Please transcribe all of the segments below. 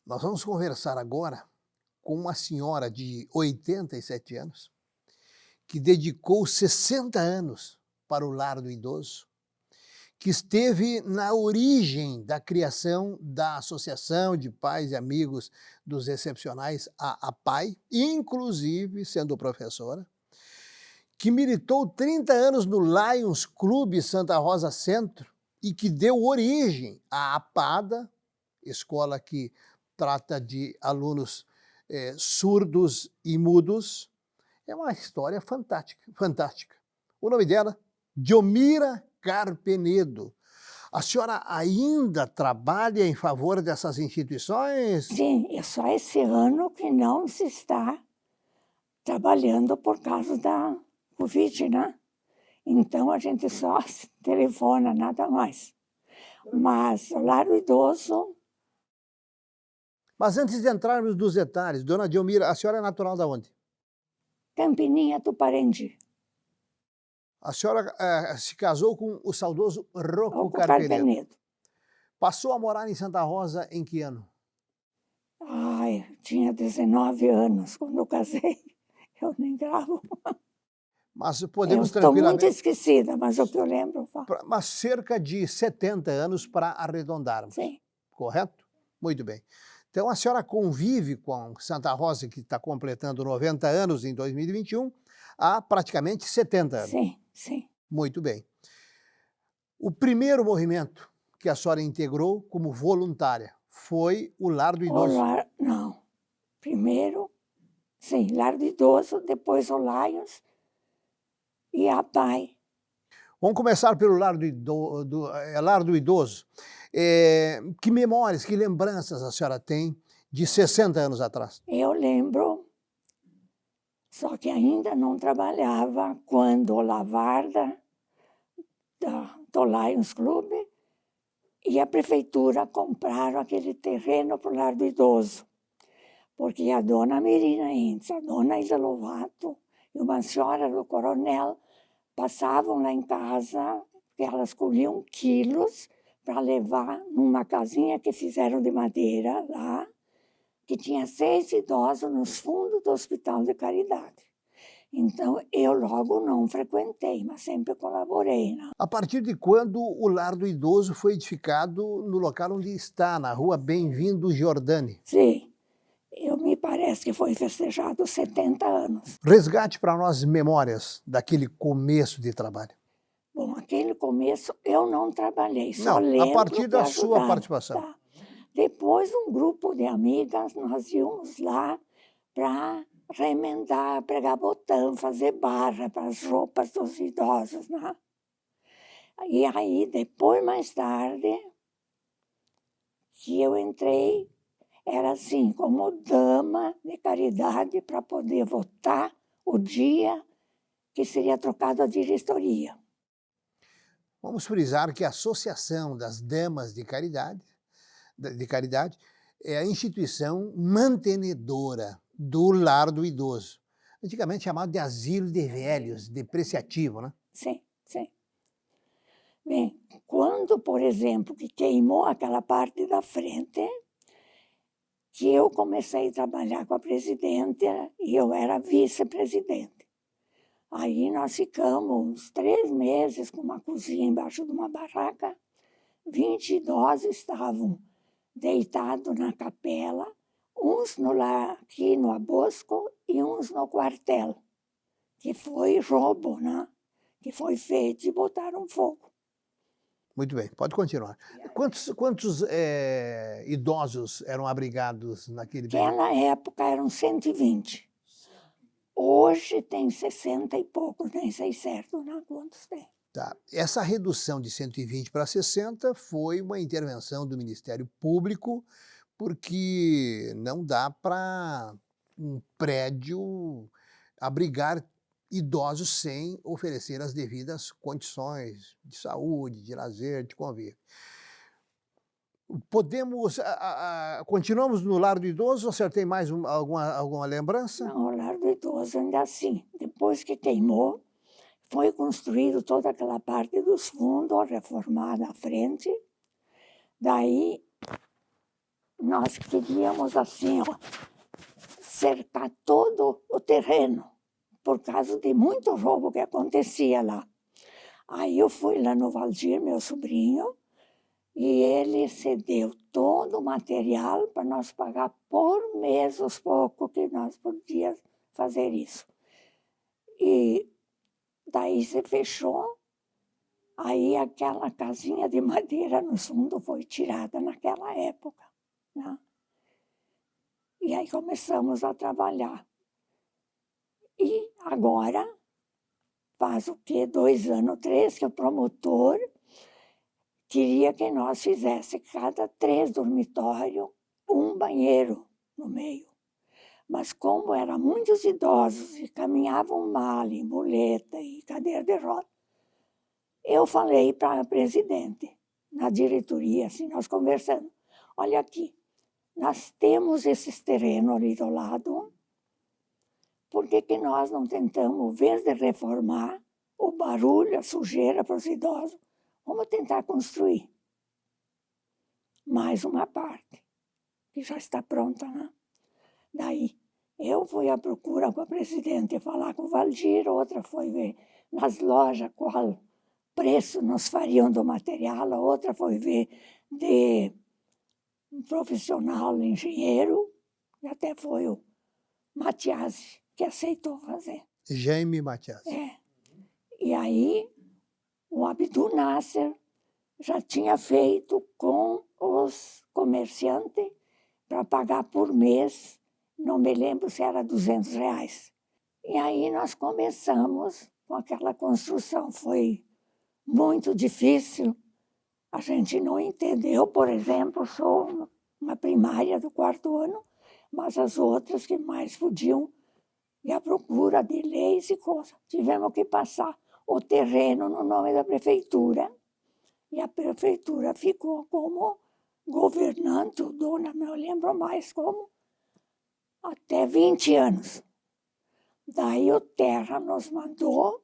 Nós vamos conversar agora com uma senhora de 87 anos que dedicou 60 anos para o lar do idoso, que esteve na origem da criação da Associação de Pais e Amigos dos Excepcionais, a APAE, inclusive sendo professora, que militou 30 anos no Lions Clube Santa Rosa Centro e que deu origem à APADA, escola que trata de alunos surdos e mudos. É uma história fantástica, fantástica. O nome dela, Diomira Carpenedo. A senhora ainda trabalha em favor dessas instituições? Sim, é só esse ano que não se está trabalhando por causa da Covid, né? Então a gente só se telefona, nada mais. Mas o lar do idoso, Mas antes de entrarmos nos detalhes, dona Diomira, a senhora é natural de onde? Campininha do Parendi, A senhora se casou com o saudoso Rocco o Carpenedo. Carpenedo. Passou a morar em Santa Rosa em que ano? Ai, eu tinha 19 anos quando eu casei. Eu nem gravo. Mas Eu podemos estou muito tranquilamente... esquecida, mas o que eu lembro eu falo. Mas cerca de 70 anos para arredondarmos, Sim, correto? Muito bem. Então a senhora convive com Santa Rosa, que está completando 90 anos em 2021, há praticamente 70 anos. sim, sim. Muito bem. O primeiro movimento que a senhora integrou como voluntária foi o Lar do O Idoso. lar, não. Primeiro, sim, lar do idoso, depois o Lions e a PAI. Vamos começar pelo Lar do Idoso. Que memórias, que lembranças a senhora tem de 60 anos atrás? Eu lembro, só que ainda não trabalhava quando o Lavarda, do Lions Club, e a prefeitura compraram aquele terreno para o lar do idoso. Porque a dona Mirina Entes, a dona Ida Lovato e uma senhora do Coronel passavam lá em casa, elas colhiam quilos para levar numa casinha que fizeram de madeira lá, que tinha 6 idosos nos fundos do Hospital de Caridade. Então, eu logo não frequentei, mas sempre colaborei. Né? A partir de quando o Lar do Idoso foi edificado no local onde está, na rua Bem-vindo Giordani? Sim, me parece que foi festejado 70 anos. Resgate para nós memórias daquele começo de trabalho. Bom, aquele começo eu não trabalhei, só Não, a partir lembro que da sua ajudava. participação. Tá? Depois, um grupo de amigas, nós íamos lá para remendar, pregar botão, fazer barra para as roupas dos idosos. Né? E aí, depois, mais tarde, que eu entrei, era assim, como dama de caridade para poder votar o dia que seria trocado a diretoria. Vamos frisar que a Associação das Damas de Caridade é a instituição mantenedora do Lar do Idoso, antigamente chamado de asilo de velhos, depreciativo, né? Sim, sim. Bem, quando, por exemplo, que queimou aquela parte da frente, que eu comecei a trabalhar com a presidenta e eu era vice-presidente. Aí nós ficamos uns 3 meses com uma cozinha embaixo de uma barraca, 20 idosos estavam deitados na capela, uns aqui no Abosco e uns no quartel, que foi roubo, né? Que foi feito e botaram fogo. Muito bem, pode continuar. Quantos idosos eram abrigados naquele período? Naquela época eram 120. Hoje tem 60 e poucos, nem sei certo quantos tem. Tá. Essa redução de 120 para 60 foi uma intervenção do Ministério Público, porque não dá para um prédio abrigar idosos sem oferecer as devidas condições de saúde, de lazer, de convívio. Podemos, continuamos no Lar do Idoso, ou o senhor tem mais alguma lembrança? Não, o lar do idoso ainda assim. Depois que queimou, foi construído toda aquela parte dos fundos, reformada à frente. Daí, nós queríamos, assim, ó, cercar todo o terreno, por causa de muito roubo que acontecia lá. Aí eu fui lá no Valdir, meu sobrinho, e ele cedeu todo o material para nós pagar por mês os poucos que nós podíamos fazer isso. E daí se fechou, aí aquela casinha de madeira no fundo foi tirada naquela época, né? E aí começamos a trabalhar. E agora, faz o quê? 2 anos, 3, que o promotor queria que nós fizéssemos cada 3 dormitórios, um banheiro no meio. Mas como eram muitos idosos e caminhavam mal, em muleta e cadeira de roda, eu falei para a presidente, na diretoria, assim, nós conversando, olha aqui, nós temos esses terrenos ali do lado, por que nós não tentamos, em vez de reformar o barulho, a sujeira para os idosos, vamos tentar construir mais uma parte, que já está pronta, né? Daí, eu fui à procura com a presidente falar com o Valdir, outra foi ver nas lojas qual preço nos fariam do material, a outra foi ver de um profissional engenheiro, e até foi o Matiasi que aceitou fazer. Jaime Matias. É. E aí, o Abdul Nasser já tinha feito com os comerciantes para pagar por mês, não me lembro se era R$ 200. E aí nós começamos com aquela construção. Foi muito difícil, a gente não entendeu. Por exemplo, sou uma primária do 4º ano, mas as outras que mais podiam ir à procura de leis e coisas. Tivemos que passar o terreno no nome da prefeitura, e a prefeitura ficou como governante, ou dona, não lembro mais como, até 20 anos. Daí o Terra nos mandou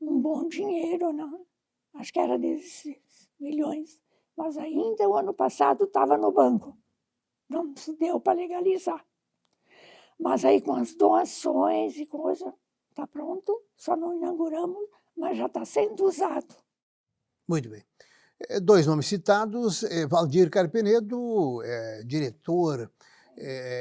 um bom dinheiro, né? Acho que era 16 milhões, mas ainda o ano passado estava no banco. Não se deu para legalizar. Mas aí com as doações e coisa, está pronto, só não inauguramos, mas já está sendo usado. Muito bem. 2 nomes citados, Valdir Carpenedo, diretor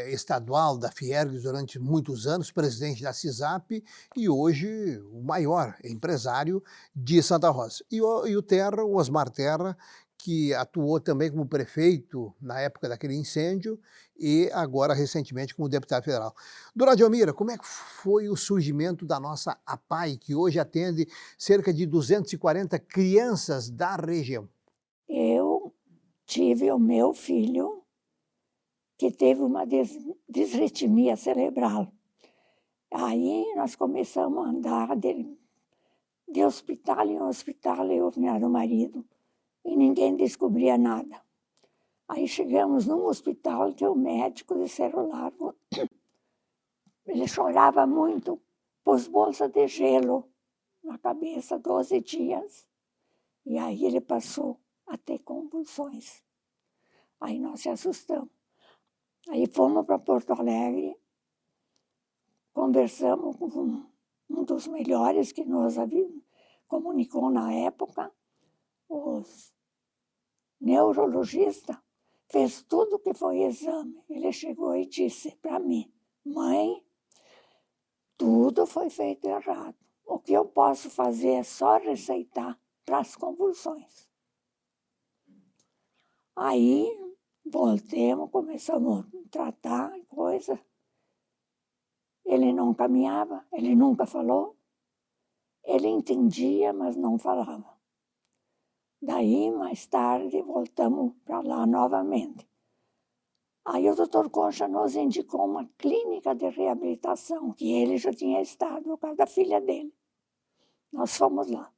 estadual da Fiergs durante muitos anos, presidente da CISAP e hoje o maior empresário de Santa Rosa. E o Terra, o Osmar Terra, que atuou também como prefeito na época daquele incêndio e agora recentemente como deputado federal. Dona Delmira, como é que foi o surgimento da nossa APAI, que hoje atende cerca de 240 crianças da região? Eu tive o meu filho, que teve uma disritmia cerebral. Aí nós começamos a andar de hospital em hospital, eu e meu marido, e ninguém descobria nada. Aí chegamos num hospital que o médico disseram lá, ele chorava muito, pôs bolsa de gelo na cabeça 12 dias, e aí ele passou a ter convulsões. Aí nós se assustamos. Aí fomos para Porto Alegre, conversamos com um dos melhores que nos comunicou na época, os neurologistas, fez tudo que foi exame. Ele chegou e disse para mim, mãe, tudo foi feito errado. O que eu posso fazer é só receitar para as convulsões. Aí voltemos, começamos a tratar coisa. Ele não caminhava, ele nunca falou. Ele entendia, mas não falava. Daí, mais tarde, voltamos para lá novamente. Aí o doutor Concha nos indicou uma clínica de reabilitação, que ele já tinha estado por causa da filha dele. Nós fomos lá.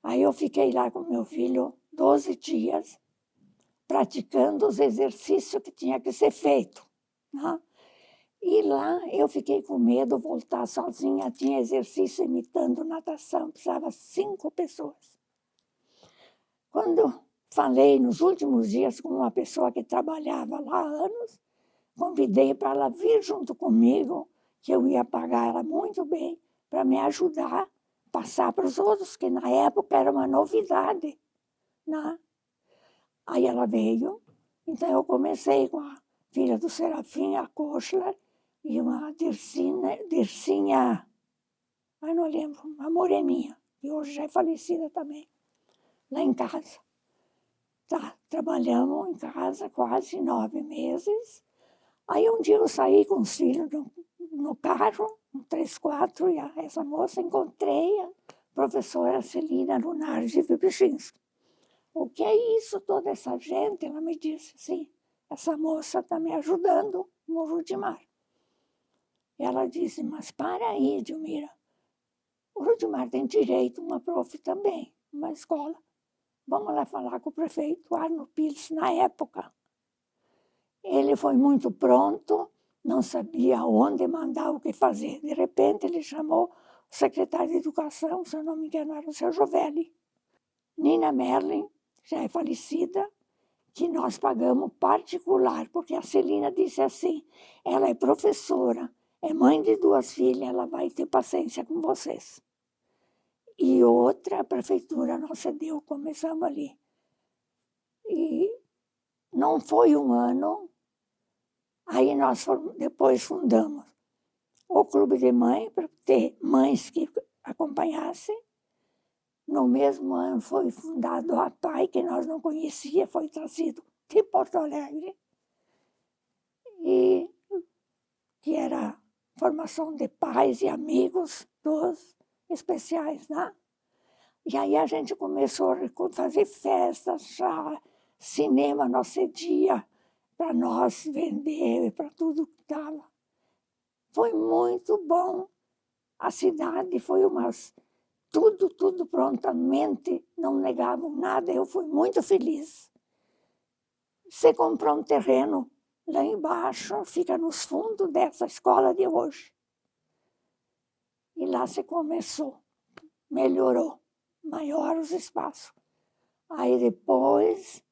Aí eu fiquei lá com meu filho 12 dias, praticando os exercícios que tinha que ser feito, né? E lá eu fiquei com medo de voltar sozinha. Tinha exercício imitando natação, precisava 5 pessoas. Quando falei nos últimos dias com uma pessoa que trabalhava lá há anos, convidei para ela vir junto comigo, que eu ia pagar ela muito bem, para me ajudar a passar para os outros, que na época era uma novidade, né? Aí ela veio, então eu comecei com a filha do Serafim, a Kochler, e uma Dircinha, não lembro, uma moreninha, que hoje já é falecida também, lá em casa. Tá, trabalhamos em casa quase 9 meses. Aí um dia eu saí com os filhos no carro, no 34, e essa moça encontrei a professora Celina Lunardi Vibichinski. O que é isso, toda essa gente? Ela me disse, sim, essa moça está me ajudando no Rudimar. Ela disse, mas para aí, Edilmira, o Rudimar tem direito, uma prof também, uma escola. Vamos lá falar com o prefeito Arno Pires, na época. Ele foi muito pronto, não sabia onde mandar, o que fazer. De repente, ele chamou o secretário de Educação, se eu não me engano, era o seu Jovelli. Nina Merlin, já é falecida, que nós pagamos particular, porque a Celina disse assim, ela é professora, é mãe de 2 filhas, ela vai ter paciência com vocês. E outra, a prefeitura não cedeu, começamos ali. E não foi um ano, aí nós depois fundamos o Clube de Mães, para ter mães que acompanhassem. No mesmo ano foi fundado a PAI, que nós não conhecíamos, foi trazido de Porto Alegre, e que era formação de pais e amigos dos especiais, né? E aí a gente começou a fazer festas, já, cinema nós cedia para nós vender, para tudo que estava. Foi muito bom. A cidade foi tudo prontamente, não negavam nada, eu fui muito feliz. Você comprou um terreno lá embaixo, fica nos fundos dessa escola de hoje. E lá se começou, melhorou, maior os espaços. Aí depois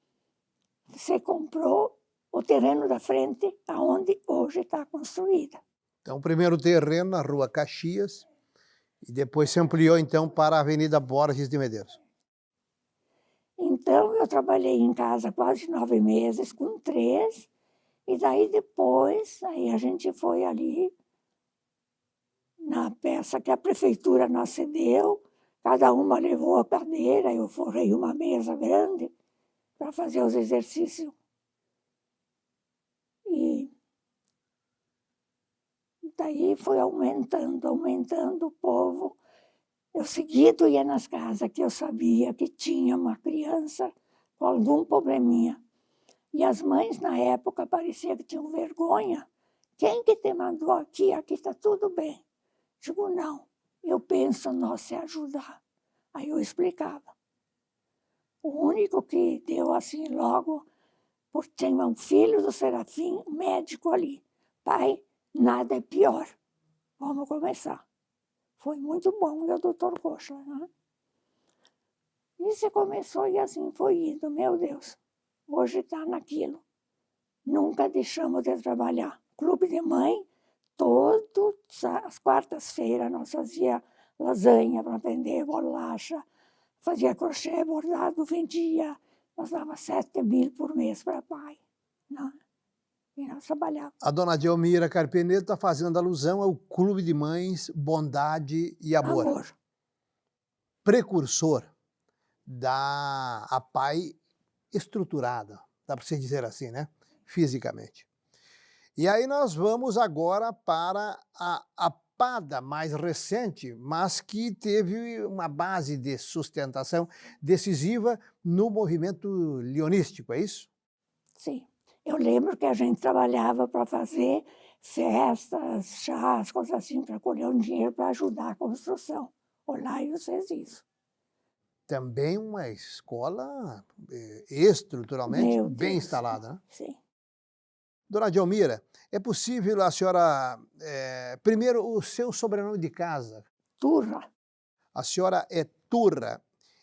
você comprou o terreno da frente, aonde hoje está construída. Então, o primeiro terreno na Rua Caxias, e depois se ampliou, então, para a Avenida Borges de Medeiros. Então, eu trabalhei em casa quase 9 meses, com 3, e daí depois, aí a gente foi ali na peça que a prefeitura nos cedeu, cada uma levou a cadeira, eu forrei uma mesa grande para fazer os exercícios. E daí foi aumentando o povo. Eu seguido ia nas casas que eu sabia que tinha uma criança com algum probleminha. E as mães, na época, parecia que tinham vergonha. Quem que te mandou aqui? Aqui está tudo bem. Digo, não, eu penso nós se ajudar. Aí eu explicava. O único que deu assim logo, porque tinha um filho do Serafim, médico ali. Pai, nada é pior. Vamos começar. Foi muito bom, e o doutor Coxa, né? E você começou e assim foi indo, meu Deus. Hoje está naquilo. Nunca deixamos de trabalhar. Clube de mãe, todas as quartas-feiras nós fazia lasanha para vender, bolacha, fazia crochê, bordado, vendia. Nós dava 7.000 por mês para pai. Né? E nós trabalhávamos. A dona Delmira Carpenedo está fazendo alusão ao Clube de Mães Bondade e Amor. Precursor da APAI estruturada, dá para se dizer assim, né? Fisicamente. E aí nós vamos agora para a APADA mais recente, mas que teve uma base de sustentação decisiva no movimento leonístico, é isso? Sim. Eu lembro que a gente trabalhava para fazer festas, chás, coisas assim, para colher um dinheiro para ajudar a construção. O Laios fez isso. Também uma escola estruturalmente Meu bem Deus. instalada, né? Sim. Dona Delmira, é possível a senhora, primeiro, o seu sobrenome de casa? Turra. A senhora é Turra.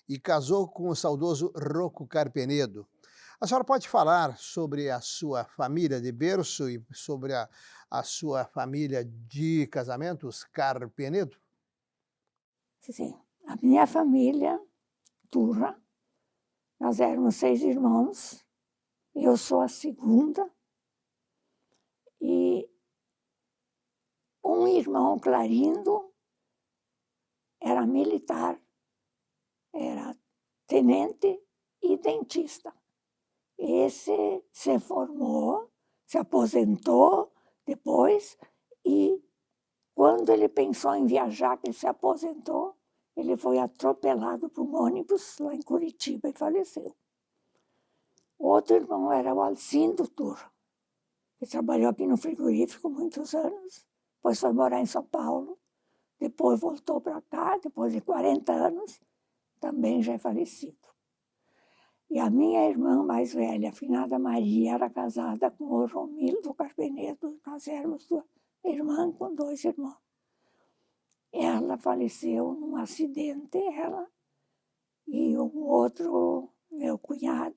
e casou com o saudoso Rocco Carpenedo. A senhora pode falar sobre a sua família de berço e sobre a sua família de casamentos, Carpenedo? Sim, a minha família, Turra, nós éramos 6 irmãos, eu sou a segunda, e um irmão, Clarindo, era militar, era tenente e dentista. Esse se formou, se aposentou depois, e quando ele pensou em viajar, que ele se aposentou, ele foi atropelado por um ônibus lá em Curitiba e faleceu. O outro irmão era o Alcindo Turra, que trabalhou aqui no frigorífico muitos anos, depois foi morar em São Paulo, depois voltou para cá, depois de 40 anos, também já é falecido. E a minha irmã mais velha, a finada Maria, era casada com o Romildo Carpenedo. Nós éramos duas irmãs com 2 irmãos. Ela faleceu num acidente, ela e o outro, meu cunhado,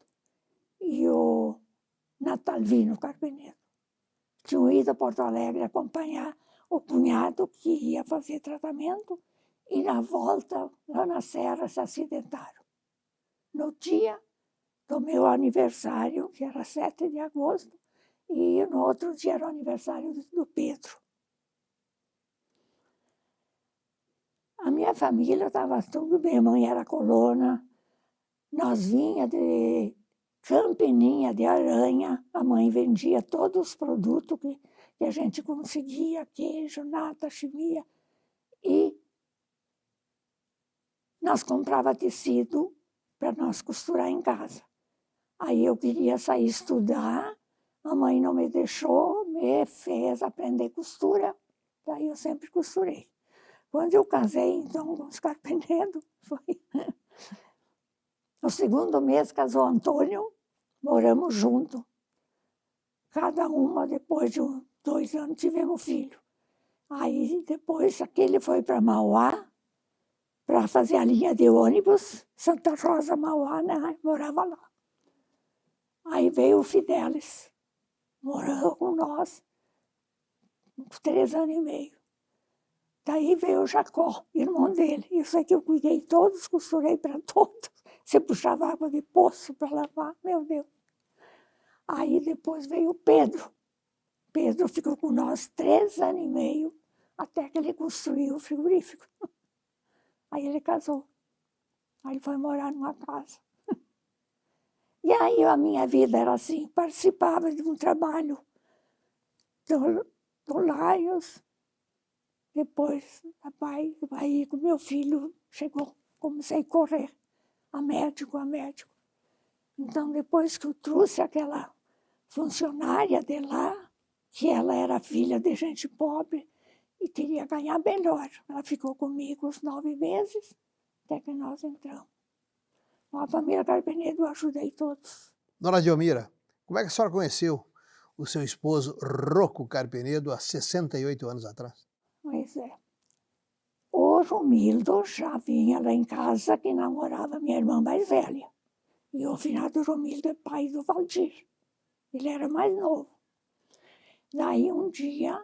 e o Natalvino Carpenedo. Tinham ido a Porto Alegre acompanhar o cunhado que ia fazer tratamento, e na volta, lá na Serra, se acidentaram. No dia do meu aniversário, que era 7 de agosto, e no outro dia era o aniversário do Pedro. A minha família estava tudo bem, a mãe era colona, nós vinha de Campininha de Aranha, a mãe vendia todos os produtos que a gente conseguia, queijo, nata, chimia, e nós comprava tecido para nós costurar em casa. Aí eu queria sair estudar, a mãe não me deixou, me fez aprender costura, daí eu sempre costurei. Quando eu casei, então, com os Carpenedo, foi... No segundo mês casou Antônio, moramos juntos. Cada uma, depois de 2 anos, tivemos filho. Aí depois aquele foi para Mauá, para fazer a linha de ônibus, Santa Rosa, Mauá, né? Morava lá. Aí veio o Fidelis, morou com nós, 3 anos e meio. Daí veio o Jacó, irmão dele. Isso é que eu cuidei todos, costurei para todos. Você puxava água de poço para lavar, meu Deus. Aí depois veio o Pedro. Pedro ficou com nós 3 anos e meio, até que ele construiu o frigorífico. Aí ele casou. Aí ele foi morar numa casa. E aí a minha vida era assim, participava de um trabalho do Lions. Depois, papai, aí com meu filho chegou, comecei a correr, a médico. Então, depois que eu trouxe aquela funcionária de lá, que ela era filha de gente pobre e queria ganhar melhor, ela ficou comigo os 9 meses, até que nós entramos. A família Carpenedo eu ajudei todos. Dona Delmira, como é que a senhora conheceu o seu esposo Rocco Carpenedo há 68 anos atrás? Pois é. O Romildo já vinha lá em casa que namorava minha irmã mais velha. E o finado Romildo é pai do Valdir. Ele era mais novo. Daí um dia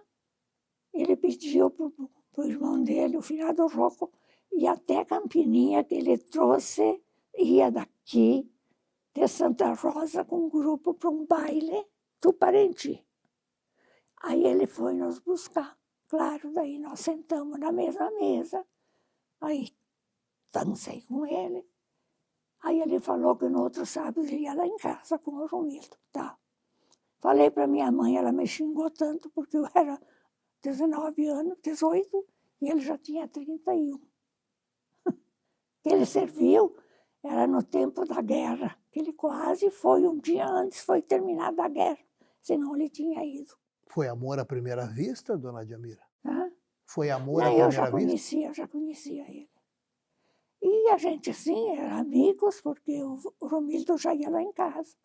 ele pediu para o irmão dele, o finado Rocco, ir até Campininha, que ele trouxe, ia daqui, de Santa Rosa, com um grupo para um baile do Parenti. Aí ele foi nos buscar. Claro, daí nós sentamos na mesma mesa. Aí dancei com ele. Aí ele falou que no outro sábado ele ia lá em casa com o Romildo. Tá. Falei para minha mãe, ela me xingou tanto, porque eu era 19 anos, 18, e ele já tinha 31. Ele serviu, era no tempo da guerra, que ele quase foi, um dia antes foi terminada a guerra, senão ele tinha ido. Foi amor à primeira vista, dona Delmira? Hã? Foi amor à Não, primeira eu já conhecia ele. E a gente, sim, era amigos, porque o Romildo já ia lá em casa.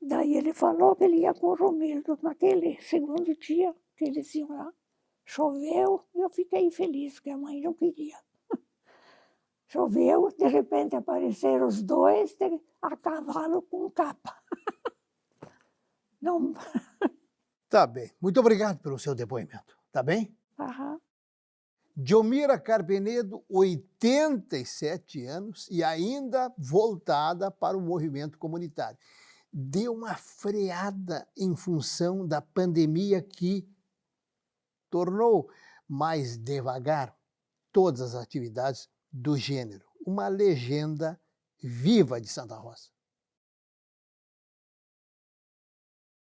Daí ele falou que ele ia com o Romildo naquele segundo dia que eles iam lá. Choveu e eu fiquei feliz, porque a mãe não queria. Choveu, de repente apareceram os dois a cavalo com capa. Não, Tá bem. Muito obrigado pelo seu depoimento. Tá bem? aham. Diomira Carpenedo, 87 anos e ainda voltada para o movimento comunitário. Deu uma freada em função da pandemia que tornou mais devagar todas as atividades do gênero. Uma legenda viva de Santa Rosa.